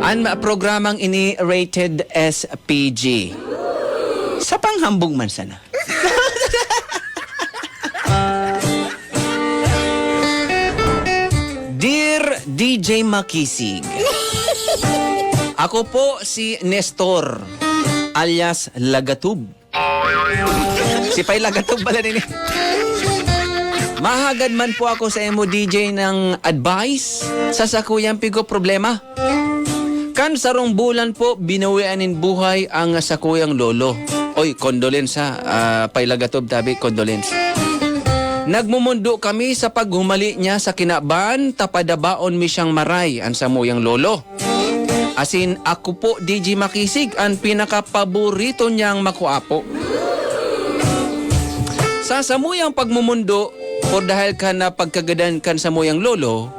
Ang programang ini rated SPG. Sa panghambog man sana. Dear DJ Makisig, ako po si Nestor alias Lagatub. Si Pay Lagatub pala nini. Mahagad man po ako sa emo DJ ng advice sa sakuyang pigo problema. Kan sarong bulan po binawianin buhay ang sakuyang lolo. Oy, condolence ha. Pay Lagatub tabi, condolence. Nagmumundo kami sa paghumali niya sa kinaban, tapadabaon mi siyang maray ang samuyang lolo. Asin ako po, DJ Makisig, ang pinakapaborito niyang makuapo. Sa samuyang pagmumundo, por dahil ka na pagkagadan kan samuyang lolo,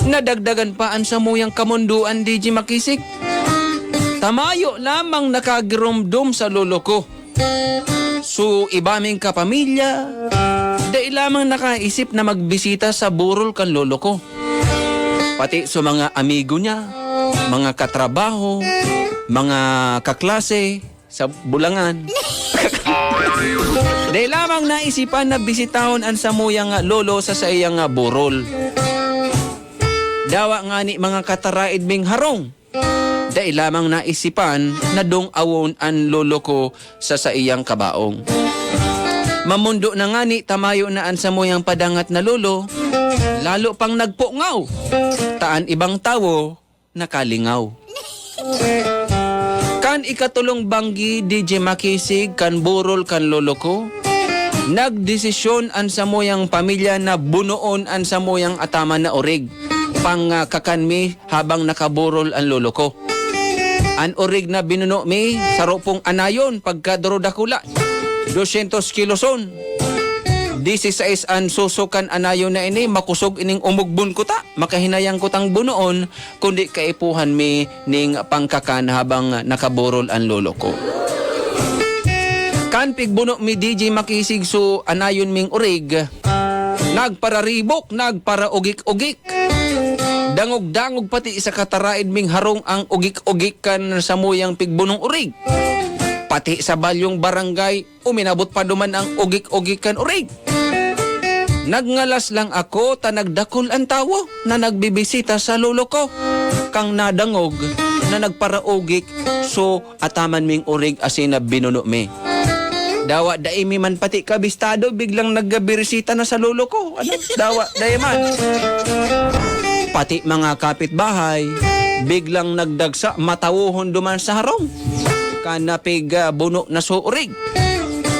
nadagdagan pa ang samuyang kamunduan, DJ Makisig. Tamayo lamang nakagirumdum sa lolo ko. So, ibaming kapamilya, dahil lamang nakaisip na magbisita sa burol kan lolo ko. Pati sa mga amigo niya, mga katrabaho, mga kaklase sa Bulangan. Dahil lamang naisipan na bisitahon ang samuyang lolo sa iyang burol. Dawa nga ni mga kataraid ming harong. Dahil lamang naisipan na dong awon ang lolo ko sa iyang kabaong. Mamundo na nga ni tamayo na ang samuyang padangat na lolo, lalo pang nagpungaw. Taan ibang tawo nakalingaw. Kan ikatulong banggi DJ Makisig kan burol kan lolo ko, nagdesisyon ang samuyang pamilya na bunoon ang samuyang ataman na orig pang kakanmi habang nakaburol ang lolo ko. An orig na binuno mi sa ropong anayon pagkadro dakula 200 kiloson. 16 an susukan anayon na ini makusog ining umugbon ko ta. Makahinayang ko tang bunoon kundi kaipuhan mi ning pangkakan habang nakaburol ang lolo ko. Kan pigbuno mi DJ Makisig so anayon ming urig, nagpararibok, nagparaugik-ugik. Dangog-dangog pati isa kataraid ming harong ang ugik-ugik kan sa muyang pigbunong urig. Pati sa balyong barangay, uminabot pa duman ang ugik-ugik kan urig. Nagngalas lang ako, tanagdakol ang tawo na nagbibisita sa lolo ko. Kang nadangog na nagparaugik, so ataman ming urig asin na binuno mi. Dawa daimi man pati kabistado, biglang nagbirisita na sa lolo ko. Ano? Dawa daiman. Pati mga kapitbahay, biglang nagdagsa matawuhon duman sa harong. Kanapig buno na suurig.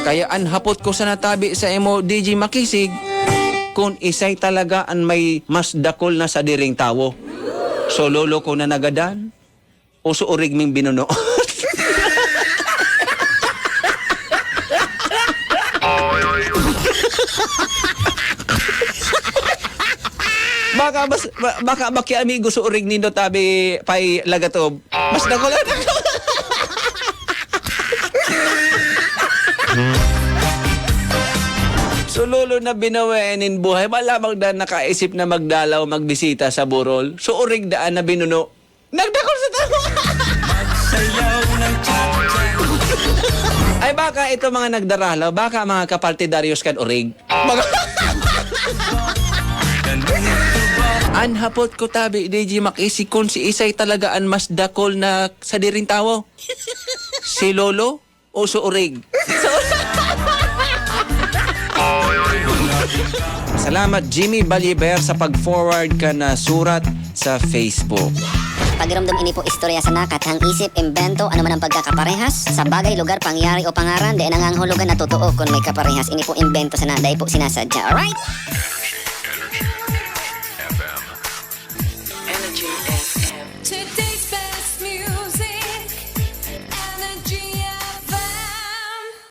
Kaya anhapot ko sa natabi sa emo DJ Makisig, kung isay talaga ang may mas dakol na sa diring tawo. So lolo ko na nagadan, o suurig ming binuno. Baka baki amigo sa urig nindo tabi Pay Lagatob. Mas dakulan. So lolo na binawainin buhay, malamang na nakaisip na magdalaw, magbisita sa burol. So urig daan na binuno. Nagdakol sa tao. Ay baka ito mga nagdaralaw, baka mga kapartidaryos kan urig. Anhapot ko tabi, DJ Makisig, kung si Isay talaga ang mas dakol na sa diring tawo. Si Lolo o si Urig? Salamat Jimmy Baliber sa pag-forward ka na surat sa Facebook. Pagiramdam ini po istorya sa nakat, hang isip, imbento, ano man ang pagkakaparehas sa bagay, lugar, pangyari o pangaran, di nanganghulugan na totoo kung may kaparehas. Ini po imbento sa naday po sinasadya. Alright?